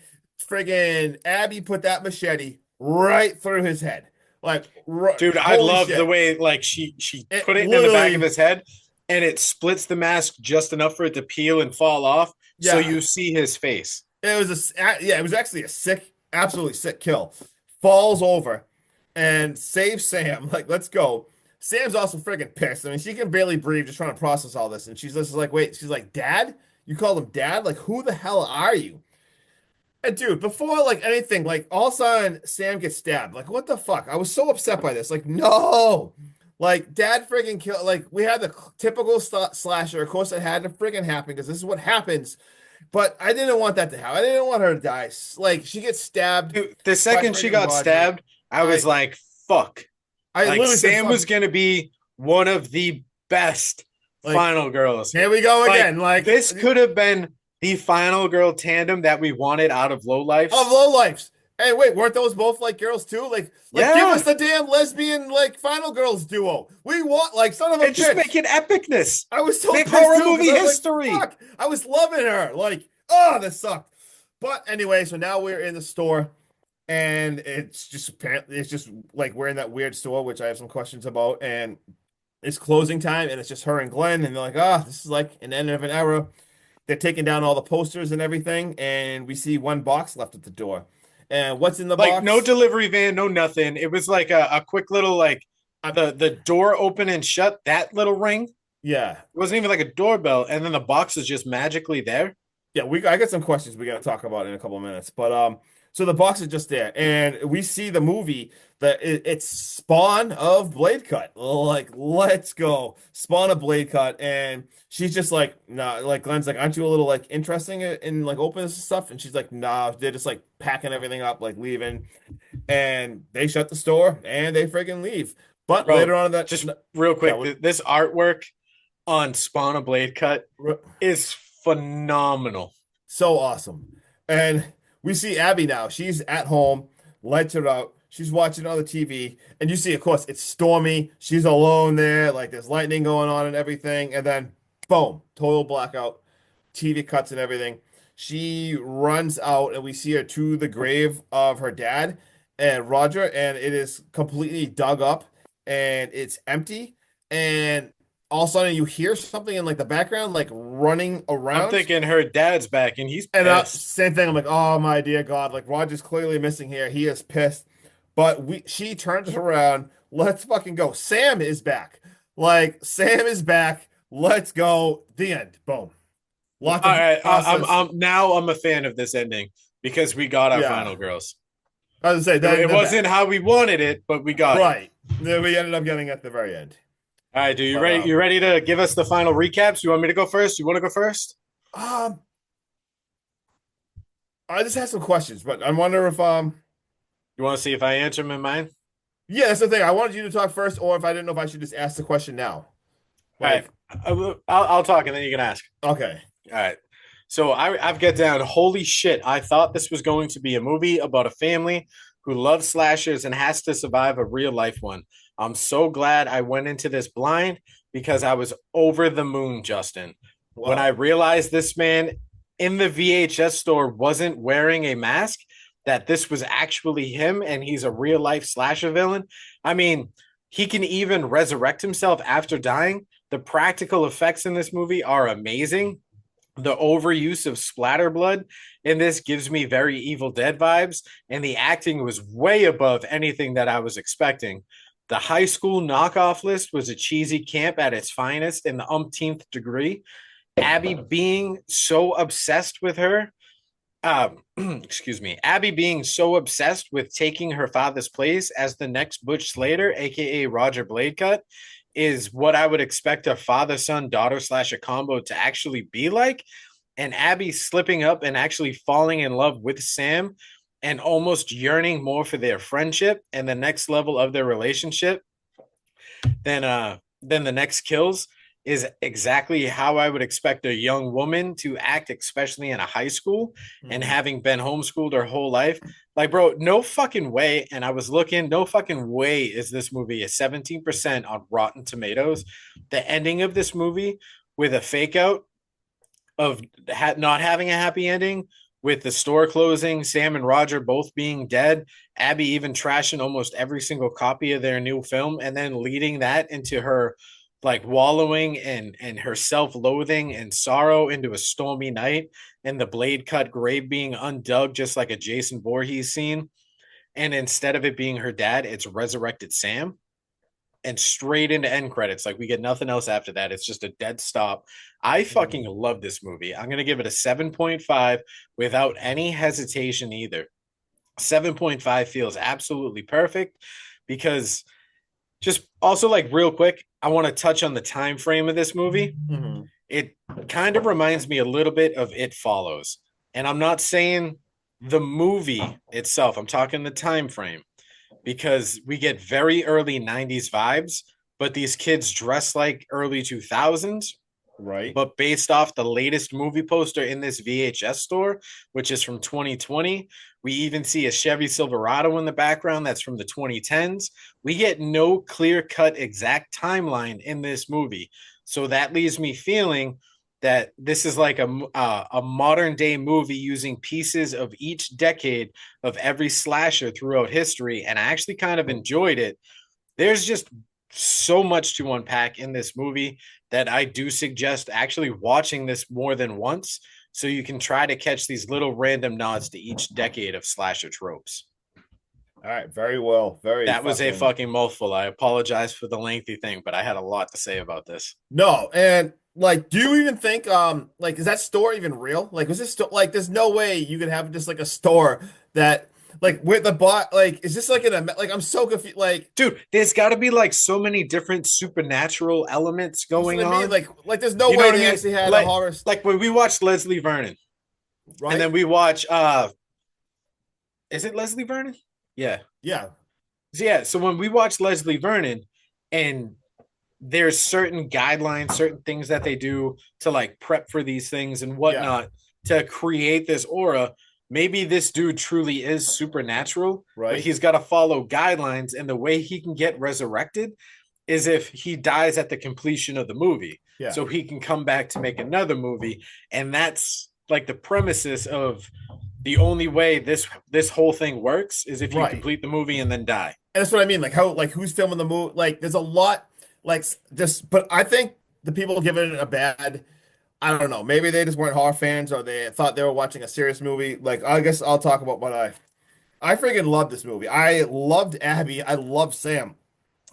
friggin' Abby put that machete right through his head. Like, Dude, I holy love shit. the way like she It put it in the back literally- of his head, and it splits the mask just enough for it to peel and fall off, so Yeah. you see his face. It was it was actually a sick, absolutely sick kill. Falls over and saves Sam. Like, let's go. Sam's also friggin' pissed. I mean, she can barely breathe, just trying to process all this. And she's just like, "Wait," she's like, "Dad? You call him Dad? Like, who the hell are you?" And dude, before like anything, like all of a sudden Sam gets stabbed. Like, what the fuck? I was so upset by this. Like, no. Like, Dad friggin' killed. Like, we had the typical slasher. Of course, it had to friggin' happen because this is what happens. But I didn't want that to happen. I didn't want her to die. Like, she gets stabbed. Dude, the second she friggin' got Roger. stabbed, I was like, fuck. I Like, literally said, Sam "Fuck." was gonna be one of the best Like, final girls. Here we go Like, again. Like, This could have been the final girl tandem that we wanted out of Low Lifes. Of low lives. Hey, wait, weren't those both like girls too? Like give Yeah. us the damn lesbian like final girls duo. We want like son of a And just bitch. make it epicness. I was so Make pissed horror too, 'cause movie I was history. Like, fuck, I was loving her. Like, oh, this sucked. But anyway, so now we're in the store, and it's just like we're in that weird store, which I have some questions about, and it's closing time, and it's just her and Glenn, and they're like, ah, this is like an end of an era. They're taking down all the posters and everything, and we see one box left at the door. And what's in the Like box? no delivery van, no nothing. It was like a quick little like the door open and shut, that little ring. Yeah, It wasn't even like a doorbell, and then the box is just magically there. yeah. I got some questions we got to talk about in a couple of minutes, but so the box is just there, and we see the movie that it's Spawn of Blade Cut. Like, let's go, Spawn of Blade Cut, and she's just like, nah. Like Glenn's like, aren't you a little like interesting in like opening stuff? And she's like, nah. They're just like packing everything up, like leaving, and they shut the store and they freaking leave. But Bro, later on in that, just real quick, yeah, this artwork on Spawn a Blade Cut is phenomenal. so awesome. And we see Abby now. She's at home, lights are out. She's watching on the TV. And you see, of course, it's stormy. She's alone there. Like there's lightning going on and everything. And then, boom, total blackout. TV cuts and everything. She runs out, and we see her to the grave of her dad and Roger. And it is completely dug up and it's empty. And all of a sudden, you hear something in like the background, like running around. I'm thinking her dad's back, and he's And pissed. same thing. I'm like, oh my dear God! Like Roger's clearly missing here. He is pissed. But she turns around. Let's fucking go. Sam is back. Like Sam is back. Let's go. The end. Boom. Lots All of right, process. I'm a fan of this ending because we got our Yeah. final girls. I was gonna say It wasn't how we wanted it, but we got it. right. Then we ended up getting at the very end. All right, dude, you But, ready? You ready to give us the final recaps? You want me to go first? You want to go first? Um, I just had some questions, but I wonder if You want to see if I answer them in mine? yeah, that's the thing. I wanted you to talk first, or if I didn't know if I should just ask the question now. All right, I'll talk and then you can ask. Okay. All right. So I've got down, holy shit, I thought this was going to be a movie about a family who loves slashers and has to survive a real life one. I'm so glad I went into this blind because I was over the moon, Justin. Wow. When I realized this man in the VHS store wasn't wearing a mask, that this was actually him and he's a real life slasher villain. I mean, he can even resurrect himself after dying. The practical effects in this movie are amazing. The overuse of splatter blood in this gives me very Evil Dead vibes, and the acting was way above anything that I was expecting. The high school knockoff list was a cheesy camp at its finest in the umpteenth degree. Abby being so obsessed with her, excuse me, Abby being so obsessed with taking her father's place as the next Butch Slater, aka Roger Bladecut, is what I would expect a father, son, daughter / combo to actually be like. And Abby slipping up and actually falling in love with Sam and almost yearning more for their friendship and the next level of their relationship than the next kills is exactly how I would expect a young woman to act, especially in a high school and having been homeschooled her whole life. Like, bro, no fucking way. And I was looking, no fucking way is this movie a 17% on Rotten Tomatoes. The ending of this movie with a fake out of not having a happy ending, with the store closing, Sam and Roger both being dead, Abby even trashing almost every single copy of their new film, and then leading that into her like wallowing and her self-loathing and sorrow into a stormy night, and the blade cut grave being undug just like a Jason Voorhees scene. And instead of it being her dad, it's resurrected Sam. And straight into end credits. Like we get nothing else after that. It's just a dead stop. I fucking love this movie. I'm going to give it a 7.5 without any hesitation either. 7.5 feels absolutely perfect because just also like real quick, I want to touch on the time frame of this movie. Mm-hmm. It kind of reminds me a little bit of It Follows. And I'm not saying the movie itself. I'm talking the time frame. Because we get very early 90s vibes, but these kids dress like early 2000s. Right. But based off the latest movie poster in this VHS store, which is from 2020, we even see a Chevy Silverado in the background that's from the 2010s. We get no clear cut exact timeline in this movie. So that leaves me feeling that this is like a modern day movie using pieces of each decade of every slasher throughout history. And I actually kind of enjoyed it. There's just so much to unpack in this movie that I do suggest actually watching this more than once so you can try to catch these little random nods to each decade of slasher tropes. All right. Very well. Very That was a fucking fucking mouthful. I apologize for the lengthy thing, but I had a lot to say about this. no. And like, do you even think like is that store even real? Like, was this like there's no way you could have just like a store that like with the bot like is this like like I'm so confused like Dude, there's got to be like so many different supernatural elements that's going what I mean. on. Like there's no You know way what I they mean? actually had a Like, horror like when we watched Leslie Vernon, right? and then we watch is it Leslie Vernon? Yeah. Yeah. So when we watch Leslie Vernon and there's certain guidelines, certain things that they do to like prep for these things and whatnot to create this aura. Maybe this dude truly is supernatural, but Right. he's got to follow guidelines. And the way he can get resurrected is if he dies at the completion of the movie. Yeah. So he can come back to make another movie. And that's like the premises of the only way this whole thing works is if you Right. complete the movie and then die. And that's what I mean. Like how like who's filming the movie? Like there's a lot like just but I think the people giving it a bad I don't know. Maybe they just weren't horror fans or they thought they were watching a serious movie. Like I guess I'll talk about what I freaking loved this movie. I loved Abby. I loved Sam.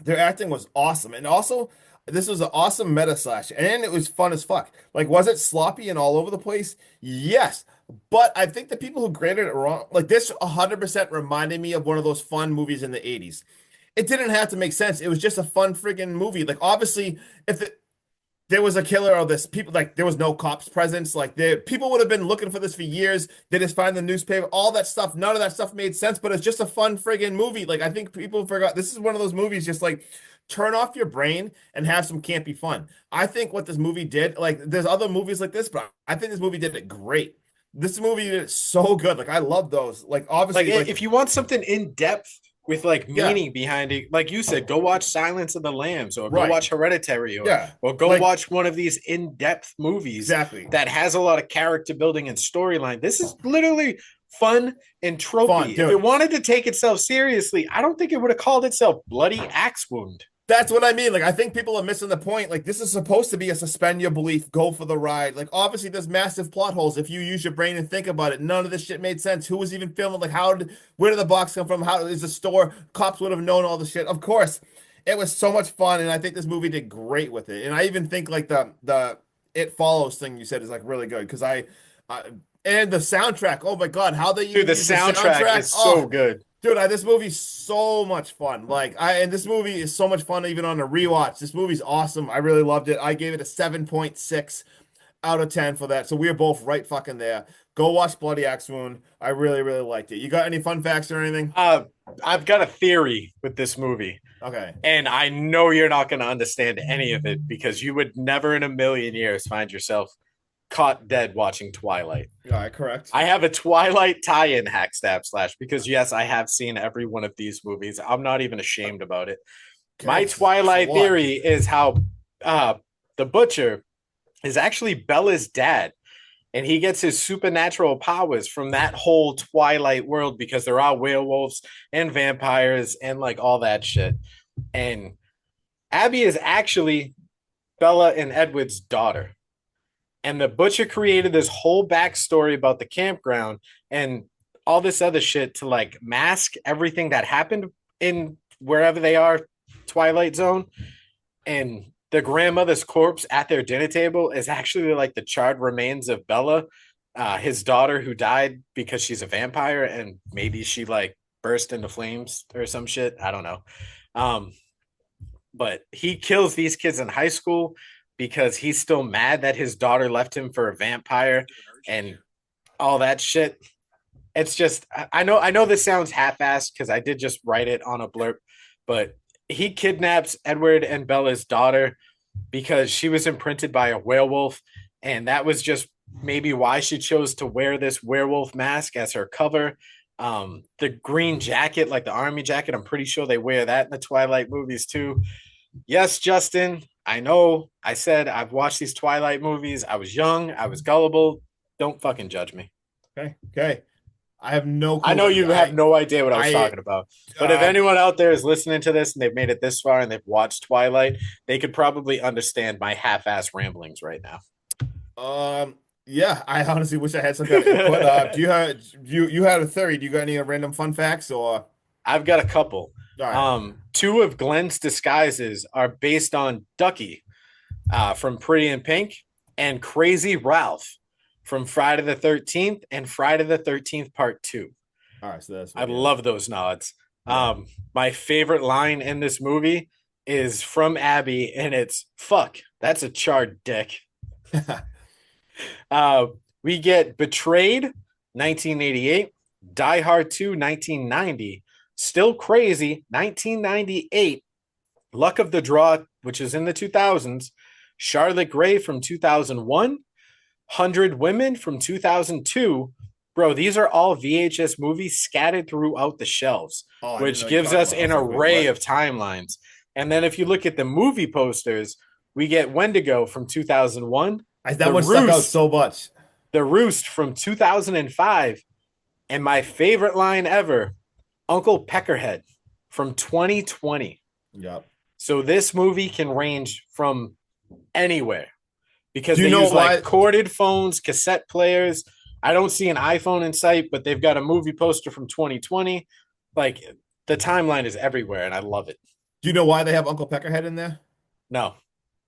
Their acting was awesome. And also this was an awesome meta slash and it was fun as fuck. Like was it sloppy and all over the place? Yes. But I think the people who graded it wrong, like this 100% reminded me of one of those fun movies in the 80s. It didn't have to make sense. It was just a fun freaking movie. Like obviously, if there was a killer or this people like there was no cops presence, like there people would have been looking for this for years. They just find the newspaper, all that stuff. None of that stuff made sense, but it's just a fun friggin' movie. Like I think people forgot this is one of those movies just like turn off your brain and have some campy fun. I think what this movie did, like there's other movies like this, but I think this movie did it great. This movie did it so good. Like I love those. Like Like obviously, like if you want something in depth with like yeah, meaning behind it, like you said, go watch Silence of the Lambs or go right, watch Hereditary yeah, or go like watch one of these in-depth movies exactly that has a lot of character building and storyline. This is literally fun and fun, tropey. If it dude. wanted to take itself seriously, I don't think it would have called itself Bloody Axe Wound. That's what I mean. Like, I think people are missing the point. Like, this is supposed to be a suspend your belief, go for the ride. Like, obviously, there's massive plot holes if you use your brain and think about it. None of this shit made sense. Who was even filming? Like, where did the box come from? How is the store? Cops would have known all the shit. Of course, it was so much fun, and I think this movie did great with it. And I even think like the It Follows thing you said is like really good because I and the soundtrack. Oh my God, how they Dude, the use the soundtrack is so good. Dude, this movie's so much fun. And this movie is so much fun even on a rewatch. This movie's awesome. I really loved it. I gave it a 7.6 out of 10 for that. So we are both right fucking there. Go watch Bloody Axe Wound. I really, really liked it. You got any fun facts or anything? I've got a theory with this movie. Okay. And I know you're not going to understand any of it because you would never in a million years find yourself caught dead watching Twilight. All right, correct. I have a Twilight tie-in hack stab slash because yes, I have seen every one of these movies. I'm not even ashamed about it. My Twilight theory is how the Butcher is actually Bella's dad, and he gets his supernatural powers from that whole Twilight world because there are werewolves and vampires and like all that shit. And Abby is actually Bella and Edward's daughter. And the Butcher created this whole backstory about the campground and all this other shit to like mask everything that happened in wherever they are, Twilight Zone. And the grandmother's corpse at their dinner table is actually like the charred remains of Bella, his daughter who died because she's a vampire and maybe she like burst into flames or some shit. I don't know. But he kills these kids in high school because he's still mad that his daughter left him for a vampire and all that shit. It's just I know this sounds half-assed because I did just write it on a blurb, but he kidnaps Edward and Bella's daughter because she was imprinted by a werewolf, and that was just maybe why she chose to wear this werewolf mask as her cover. The green jacket, like the army jacket, I'm pretty sure they wear that in the Twilight movies too. Yes, Justin, I know I said I've watched these Twilight movies. I was young, I was gullible. Don't fucking judge me. Okay. I have no clue. I know you have no idea what I was I- talking about. But if anyone out there is listening to this and they've made it this far and they've watched Twilight, they could probably understand my half-ass ramblings right now. Yeah, I honestly wish I had some kind of input. Do you have you had a theory? Do you got any random fun facts or? I've got a couple. All right. Two of Glenn's disguises are based on Ducky from Pretty in Pink and Crazy Ralph from Friday the 13th and Friday the 13th Part 2. All right, so that's I love those nods. My favorite line in this movie is from Abby, and it's "fuck, that's a charred dick." We get Betrayed, 1988, Die Hard 2, 1990, Still Crazy, 1998, Luck of the Draw, which is in the 2000s, Charlotte Gray from 2001, 100 Women from 2002. Bro, these are all VHS movies scattered throughout the shelves, which gives us an array of timelines. And then if you look at the movie posters, we get Wendigo from 2001. That one stuck out so much. The Roost from 2005. And my favorite line ever, Uncle Peckerhead from 2020. Yep. So this movie can range from anywhere because Do you they know use why- like corded phones, cassette players. I don't see an iPhone in sight, but they've got a movie poster from 2020. Like the timeline is everywhere, and I love it. Do you know why they have Uncle Peckerhead in there? No.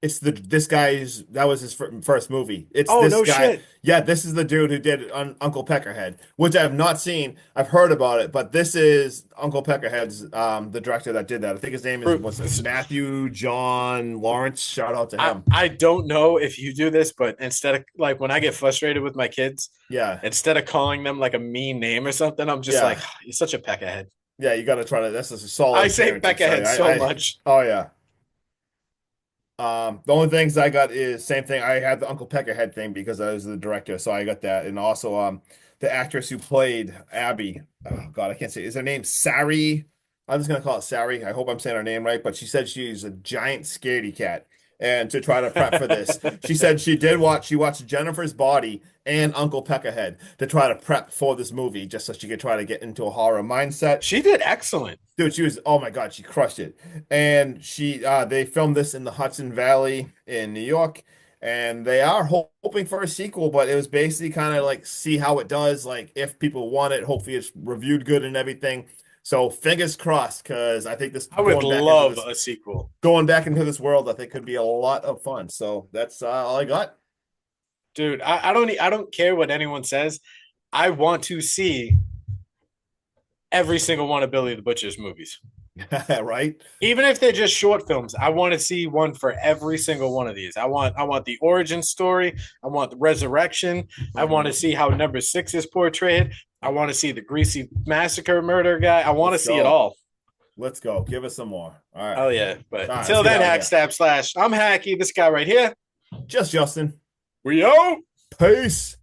It's this guy's. That was his first movie. It's Oh, this no guy. shit. Yeah, this is the dude who did Uncle Peckerhead, which I have not seen. I've heard about it, but this is Uncle Peckerhead's the director that did that. I think his name is what's this? Matthew John Lawrence. Shout out to him. I don't know if you do this, but instead of like when I get frustrated with my kids, Yeah, instead of calling them like a mean name or something, I'm just Yeah. like, you're such a peckerhead. yeah, you got to try to. That's a solid. I say parenting peckerhead study. so much. Oh yeah. The only things I got is same thing. I had the Uncle Peckerhead thing because I was the director, so I got that, and also the actress who played Abby. Oh God, I can't say. Is her name Sari? I'm just gonna call it Sari. I hope I'm saying her name right, but she said she's a giant scaredy cat. And to try to prep for this, she said she watched Jennifer's Body and Uncle Peckerhead to try to prep for this movie, just so she could try to get into a horror mindset. She did excellent. Dude, she was, oh my God, she crushed it. And they filmed this in the Hudson Valley in New York, and they are hoping for a sequel, but it was basically kind of like see how it does, like if people want it, hopefully it's reviewed good and everything. So fingers crossed, because I think this I would going back into love this- a sequel. going back into this world, I think could be a lot of fun. So that's all I got. Dude, I don't care what anyone says. I want to see every single one of Billy the Butcher's movies. Right? Even if they're just short films, I want to see one for every single one of these. I want the origin story. I want the resurrection. I want to see how number 6 is portrayed. I want to see the greasy massacre murder guy. I want to see it all. Let's go. Give us some more. All right. Oh yeah. But All right, until let's get then, out of hack, here. stab, slash. I'm Hacky. This guy right here. Just Justin. We out. Peace.